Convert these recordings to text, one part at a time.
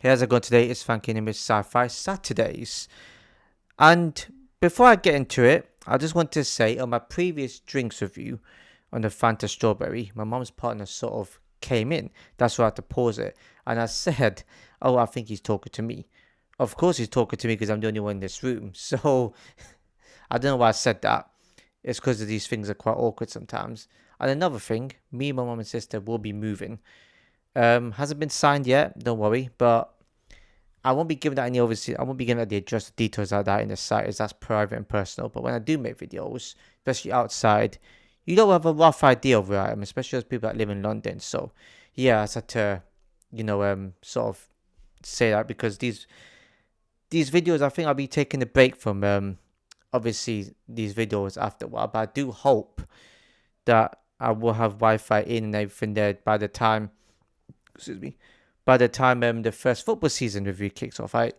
Hey, how's it going today? It's Frankie and it's Sci-fi Saturdays. And before I get into it, I just want to say on my previous drinks review on the Fanta Strawberry, my mom's partner sort of came in. That's why I had to pause it. And I said, oh, I think he's talking to me. Of course he's talking to me because I'm the only one in this room. So I don't know why I said that. It's because these things are quite awkward sometimes. And another thing, me, my mom and sister will be moving. Hasn't been signed yet, don't worry, but I won't be giving that any obviously. I won't be giving out the address details like that in the site, as that's private and personal. But when I do make videos, especially outside, you don't have a rough idea of where I am, especially those people that live in London. So yeah, I just had to, sort of say that because these videos, I think I'll be taking a break from obviously these videos after a while. But I do hope that I will have Wi-Fi in and everything there by the time. Excuse me. By the time the first football season review kicks off, right?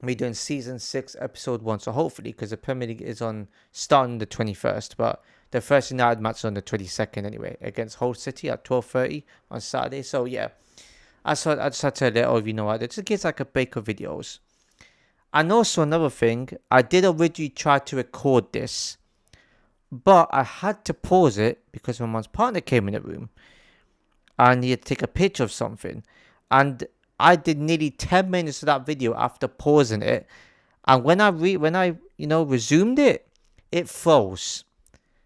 We're doing season 6, episode 1. So hopefully, because the Premier League is on starting the 21st, but the first United match is on the 22nd anyway, against Hull City at 12:30 on Saturday. So yeah, I just had to let all of you know that. It just gets like a break of videos. And also another thing, I did originally try to record this, but I had to pause it because my mom's partner came in the room and he had to take a picture of something. And I did nearly 10 minutes of that video after pausing it. And when I resumed it, it froze.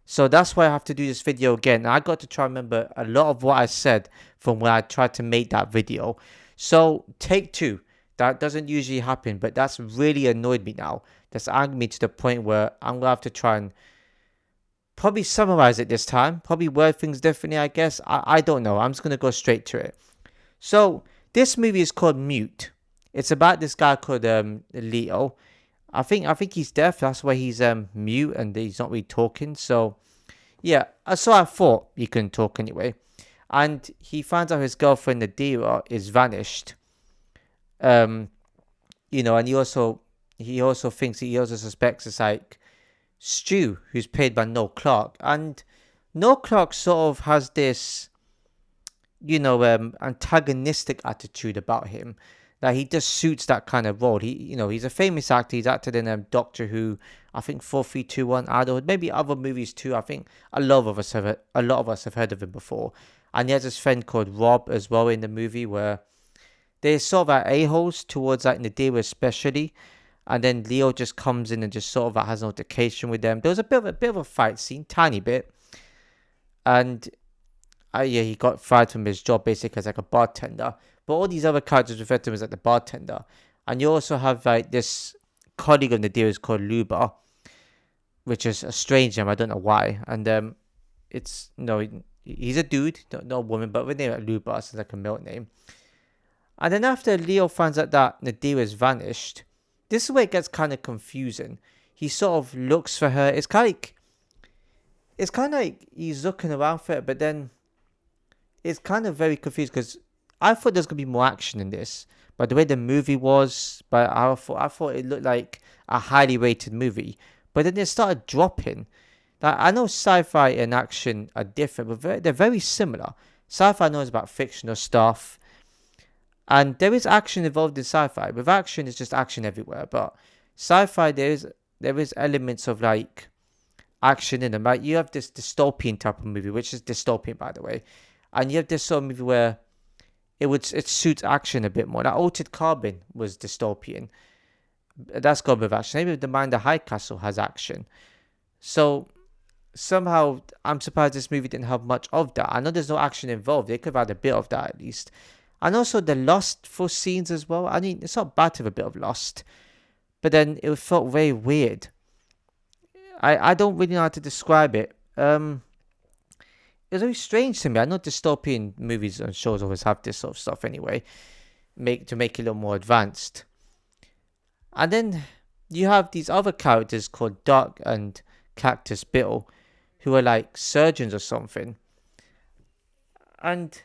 So that's why I have to do this video again. I got to try and remember a lot of what I said from when I tried to make that video. So take two. That doesn't usually happen, but that's really annoyed me now. That's angered me to the point where I'm gonna have to try and probably summarize it this time. Probably word things differently, I guess. I don't know. I'm just gonna go straight to it. So this movie is called Mute. It's about this guy called Leo. I think he's deaf. That's why he's mute and he's not really talking. So yeah, so I thought he couldn't talk anyway. And he finds out his girlfriend Nadira is vanished. Um, and he also thinks he also suspects it's like Stu, who's played by Noel Clark, and Noel Clark sort of has this antagonistic attitude about him. That he just suits that kind of role. He's a famous actor. He's acted in Doctor Who, I think 4321, Adulthood, maybe other movies too. I think a lot of us have heard of him before. And he has this friend called Rob as well in the movie where they're sort of like a-holes towards like Nadira especially. And then Leo just comes in and just sort of has an altercation with them. There was a bit of a fight scene, tiny bit. And yeah, he got fired from his job basically as like a bartender. But all these other characters refer to him as like the bartender. And you also have like this colleague of Nadira's called Luba, which is a strange name. I don't know why. And it's no, he's a dude, not a woman, but with name like Luba, so it's like a male name. And then after Leo finds out that Nadira's vanished, this is where it gets kind of confusing. He sort of looks for her. It's kind of like he's looking around for it, but then it's kind of very confused because I thought there's gonna be more action in this, but the way the movie was, but I thought it looked like a highly rated movie, but then it started dropping. Now, I know sci-fi and action are different, but they're very similar. Sci-fi knows about fictional stuff, and there is action involved in sci-fi. With action, it's just action everywhere, but sci-fi there is elements of like action in them. Like you have this dystopian type of movie, which is dystopian by the way, and you have this sort of movie where it suits action a bit more. Like Altered Carbon was dystopian. That's got a bit of action. Maybe The Mind of High Castle has action. So somehow I'm surprised this movie didn't have much of that. I know there's no action involved. They could have had a bit of that at least. And also the lustful scenes as well. I mean, it's not bad to have a bit of lust, but then it felt very weird. I don't really know how to describe it. It was very strange to me. I know dystopian movies and shows always have this sort of stuff anyway, make it a little more advanced. And then you have these other characters called Duck and Cactus Bill, who are like surgeons or something. And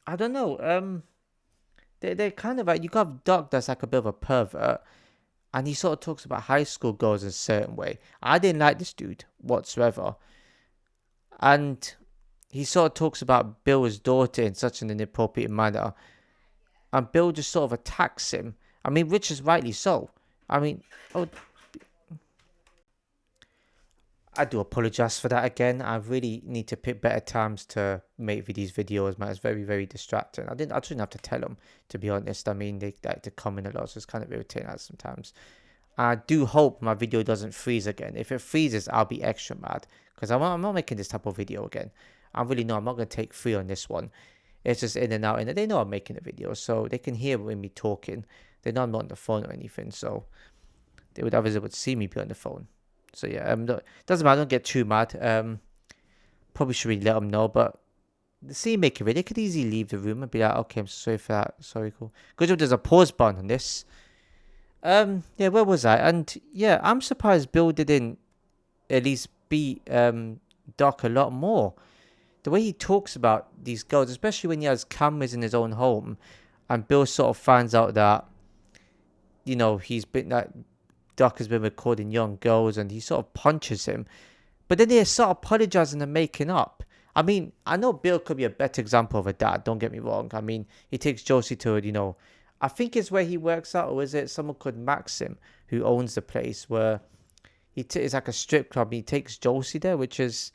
I don't know. They're kind of like you got Duck that's like a bit of a pervert, and he sort of talks about high school girls in a certain way. I didn't like this dude whatsoever, and he sort of talks about Bill's daughter in such an inappropriate manner. and Bill just sort of attacks him. I mean, which is rightly so. I mean, oh, I do apologize for that again. I really need to pick better times to make these videos, man. It's very, very distracting. I shouldn't have to tell them, to be honest. I mean, they like to comment a lot, so it's kind of irritating sometimes. I do hope my video doesn't freeze again. If it freezes, I'll be extra mad because I'm not making this type of video again. I really know I'm not going to take free on this one. It's just in and out, and they know I'm making a video, so they can hear when me talking. They know I'm not on the phone or anything, so they would obviously would see me be on the phone. So yeah, doesn't matter. Don't get too mad. Probably should really let them know, but the scene maker, they could easily leave the room and be like, okay, I'm sorry for that. Sorry, cool. Good job. There's a pause button on this. Yeah, where was I? And yeah, I'm surprised Bill didn't at least beat Doc a lot more. The way he talks about these girls, especially when he has cameras in his own home, and Bill sort of finds out that, you know, Doc has been recording young girls, and he sort of punches him. But then they start apologizing and making up. I mean, I know Bill could be a better example of a dad, don't get me wrong. I mean, he takes Josie to, I think it's where he works out, or is it someone called Maxim who owns the place where it's like a strip club, and he takes Josie there, which is,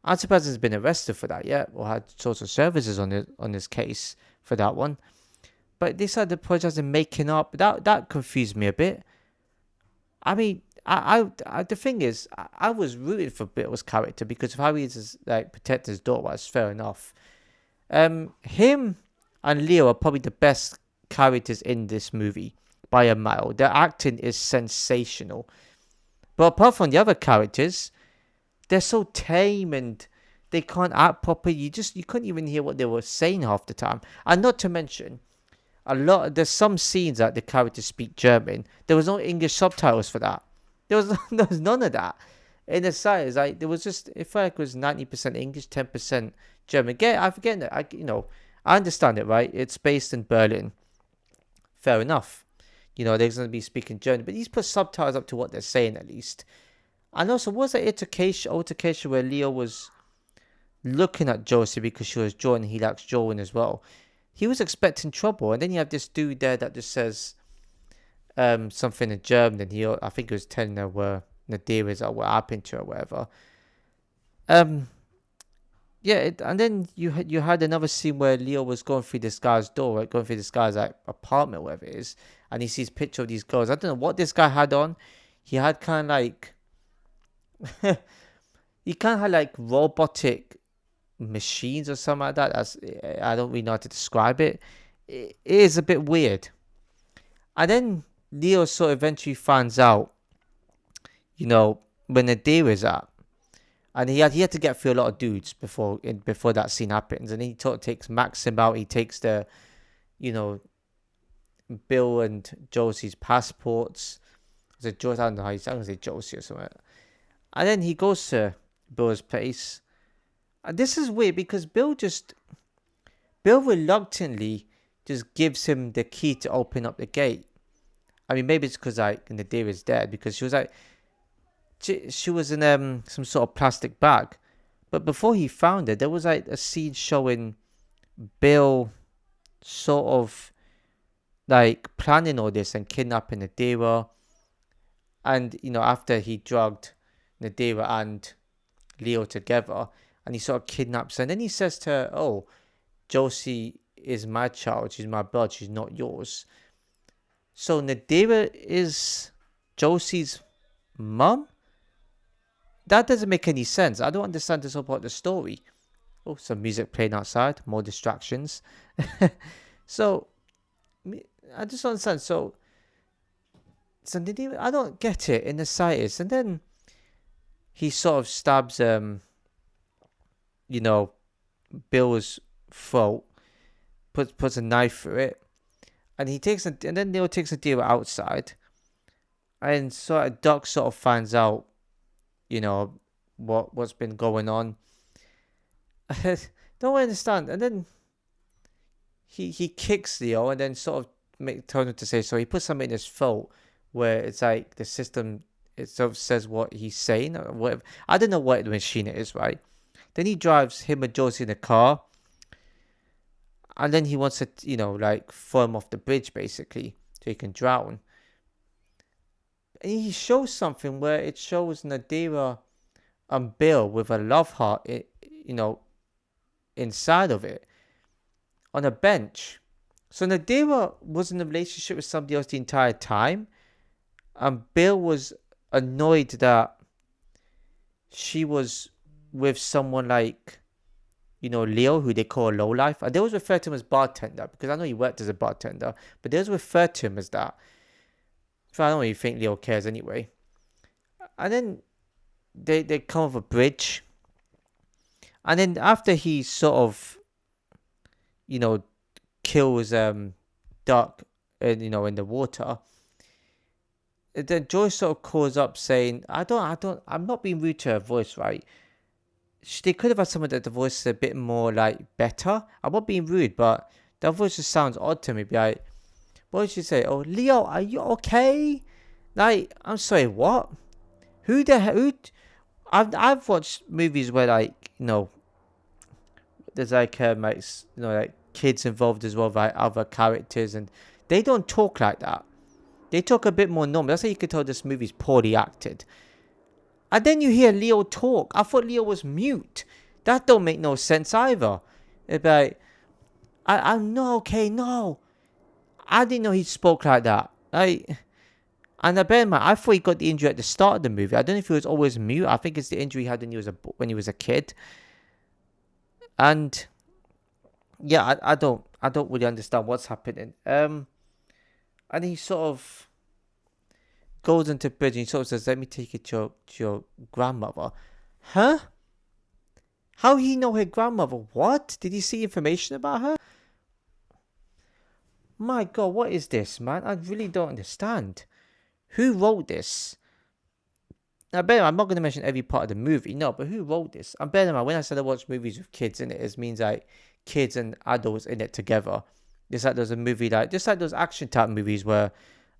I'm surprised he's been arrested for that yet, or had social services on his case for that one. But they started apologizing and making up. That confused me a bit. I mean, the thing is, I was rooting for Bill's character because of how he's like protect his daughter. That's fair enough. Him and Leo are probably the best characters in this movie by a mile. Their acting is sensational. But apart from the other characters, they're so tame and they can't act properly. You couldn't even hear what they were saying half the time. And not to mention, there's some scenes that the characters speak German. There was no English subtitles for that. There was none of that. In the side, like there was just, it felt like it was 90% English, 10% German. Again, I forget that. I understand it, right? It's based in Berlin. Fair enough. They're going to be speaking German, but these put subtitles up to what they're saying at least. And also, was that altercation where Leo was looking at Josie because she was drawing and he likes drawing as well? He was expecting trouble, and then you have this dude there that just says something in German, and I think he was telling her where Nadir is or what happened to her or whatever. Yeah, and then you had another scene where Leo was going through this guy's door, right? Going through this guy's like apartment, whatever it is, and he sees a picture of these girls. I don't know what this guy had on. He had kind of like he kind of had like robotic machines or something like that. I don't really know how to describe it. It is a bit weird. And then Leo sort of eventually finds out, when Nadir is at. And he had to get through a lot of dudes before that scene happens. And he takes Maxim out. He takes the, Bill and Josie's passports. I don't know how I'm going to say Josie or something. And then he goes to Bill's place. And this is weird because Bill reluctantly just gives him the key to open up the gate. I mean, maybe it's because Nadir is dead, because she was in some sort of plastic bag. But before he found her, there was like a scene showing Bill sort of like planning all this and kidnapping Nadira. And, after he drugged Nadira and Leo together, and he sort of kidnaps her. And then he says to her, oh, Josie is my child. She's my blood. She's not yours. So Nadira is Josie's mum? That doesn't make any sense. I don't understand this whole part of the story. Oh, some music playing outside. More distractions. So, I just don't understand. So Nadira, I don't get it in the slightest. And then he sort of stabs, Bill's throat, puts a knife through it, and then Leo takes Nadira outside, and so Doc sort of finds out, what's been going on. I don't understand. And then he kicks Leo, and then sort of tells him to say so. He puts something in his throat where it's like the system, it sort of says what he's saying or whatever. I don't know what machine it is, right? Then he drives him and Josie in a car. And then he wants to, like throw him off the bridge basically, so he can drown. And he shows something where it shows Nadira and Bill with a love heart, inside of it on a bench. So Nadira was in a relationship with somebody else the entire time, and Bill was annoyed that she was with someone like, Leo, who they call a lowlife. And they always refer to him as bartender, because I know he worked as a bartender, but they always refer to him as that. So I don't really think Leo cares anyway. And then they come off a bridge. And then after he sort of, kills Duck, in the water, then Joyce sort of calls up saying, I'm not being rude to her voice, right? They could have had someone that the voice is a bit more like better. I'm not being rude, but that voice just sounds odd to me. Be like, what did she say? Oh, Leo, are you okay? Like, I'm sorry, what? Who the hell? I've watched movies where like, there's like like kids involved as well, like other characters, and they don't talk like that. They talk a bit more normal. That's how you can tell this movie's poorly acted. And then you hear Leo talk. I thought Leo was mute. That don't make no sense either. It's like, I'm not okay, no. I didn't know he spoke like that. And I bear in mind, I thought he got the injury at the start of the movie. I don't know if he was always mute. I think it's the injury he had when he was a kid. And yeah, I don't really understand what's happening. And he sort of goes into bridge and he sort of says, "Let me take you to your grandmother." Huh? How he know her grandmother? What? Did he see information about her? My God, what is this, man? I really don't understand. Who wrote this? Now, bear in mind, I'm not going to mention every part of the movie, no, but who wrote this? And bear in mind, when I said I watch movies with kids in it, it means like kids and adults in it together. Just like there's a movie just like those action type movies where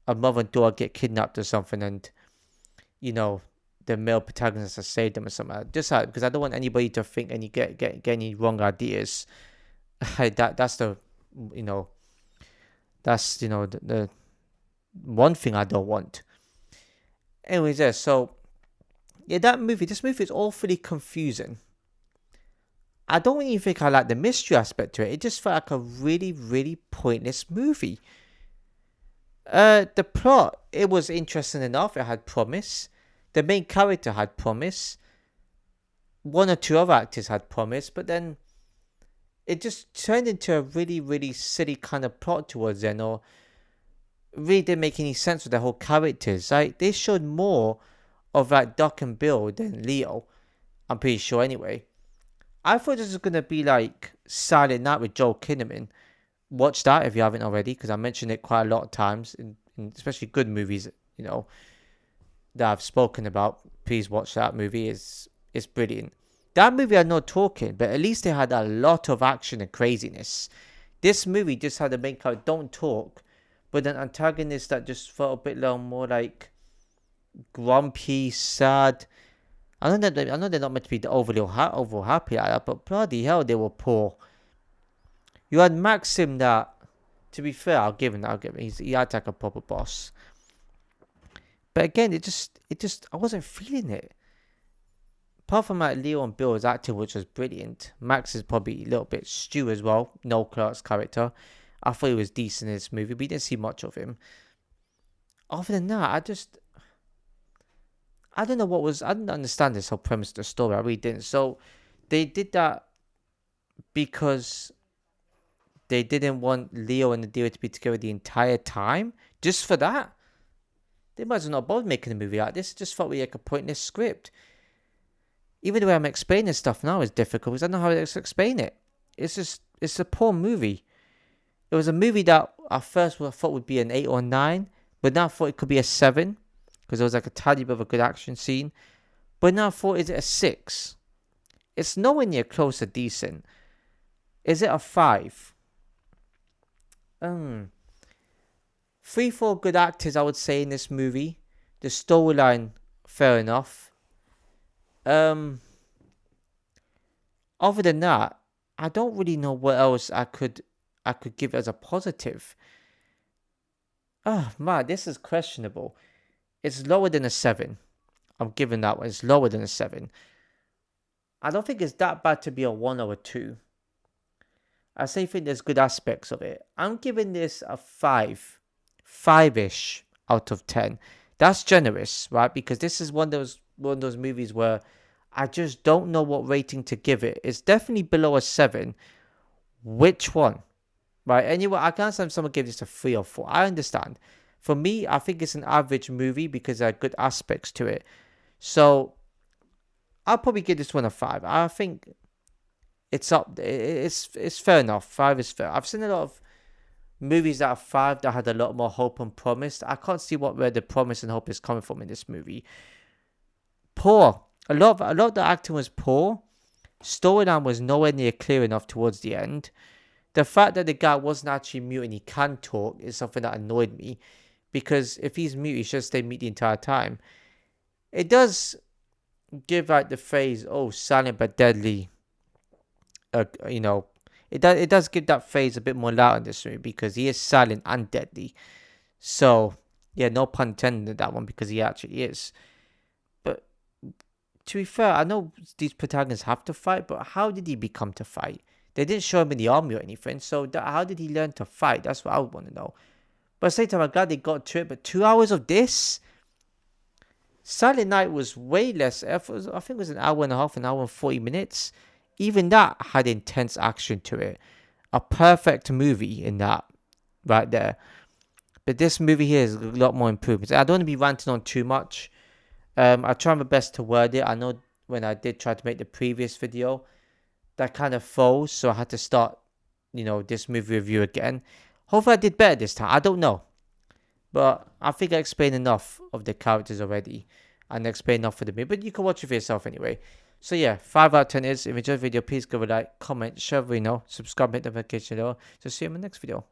a mother and daughter get kidnapped or something, and the male protagonist has saved them or something. Just like, because I don't want anybody to think and you get any wrong ideas. That's the the one thing I don't want. Anyways, yeah. So yeah, this movie is awfully confusing. I don't even think I like the mystery aspect to it. It just felt like a really, really pointless movie. The plot, it was interesting enough. It had promise. The main character had promise. One or two other actors had promise, but then it just turned into a really, really silly kind of plot towards the end, or really didn't make any sense with the whole characters. Like, they showed more of like Doc and Bill than Leo. I'm pretty sure anyway. I thought this was going to be like Silent Night with Joel Kinnaman. Watch that if you haven't already, because I mentioned it quite a lot of times, in especially good movies, that I've spoken about. Please watch that movie. It's brilliant. That movie had no talking, but at least they had a lot of action and craziness. This movie just had a main character don't talk, but an antagonist that just felt a bit more like grumpy, sad. I know they're not meant to be overly happy like that, but bloody hell, they were poor. You had Maxim that, to be fair, I'll give him. He had like a proper boss. But again, it just, I wasn't feeling it. Apart from like Leo and Bill's acting, which was brilliant. Max is probably a little bit stew as well. Noel Clark's character. I thought he was decent in this movie, but we didn't see much of him. Other than that, I don't know I didn't understand this whole premise of the story. I really didn't. So they did that because they didn't want Leo and Nadira to be together the entire time. Just for that? They might as well not bother making a movie like this. It just felt like a pointless script. Even the way I'm explaining stuff now is difficult because I don't know how to explain it. It's a poor movie. It was a movie that at first I thought would be an 8 or 9, but now I thought it could be a 7 because there was like a tiny bit of a good action scene. But now I thought, is it a 6? It's nowhere near close to decent. Is it a 5? 3, 4 good actors, I would say, in this movie. The storyline, fair enough. Other than that, I don't really know what else I could I could give it as a positive. Oh man, this is questionable. It's lower than a 7. I'm giving that one. It's lower than a 7. I don't think it's that bad to be a 1 or a 2. I still think there's good aspects of it. I'm giving this a 5. 5-ish out of 10. That's generous, right? Because this is one of those movies where I just don't know what rating to give it. It's definitely below a 7. Which one? Right? Anyway, I can understand if someone gave this a 3 or 4. I understand. For me, I think it's an average movie because there are good aspects to it. So I'll probably give this one a 5. I think it's up. It's fair enough. 5 is fair. I've seen a lot of movies that are 5 that had a lot more hope and promise. I can't see where the promise and hope is coming from in this movie. Poor. A lot of the acting was poor. Storyline was nowhere near clear enough towards the end. The fact that the guy wasn't actually mute and he can talk is something that annoyed me. Because if he's mute, he should stay mute the entire time. It does give out the phrase, oh, silent but deadly. It does give that phrase a bit more loud in this movie because he is silent and deadly. So, yeah, no pun intended in that one because he actually is. But to be fair, I know these protagonists have to fight, but how did he become to fight? They didn't show him in the army or anything, so how did he learn to fight? That's what I would want to know. But at the same time, I'm glad they got to it. But 2 hours of this? Silent Night was way less. I think it was an hour and a half, an hour and 40 minutes. Even that had intense action to it. A perfect movie in that, right there. But this movie here is a lot more improvements. I don't want to be ranting on too much. I try my best to word it. I know when I did try to make the previous video, that kind of froze, so I had to start, this movie review again. Hopefully I did better this time. I don't know. But I think I explained enough of the characters already. And I explained enough for the movie. But you can watch it for yourself anyway. So yeah, 5 out of 10 is. If you enjoyed the video, please give a like, comment, share, subscribe, hit the notification bell. So see you in the next video.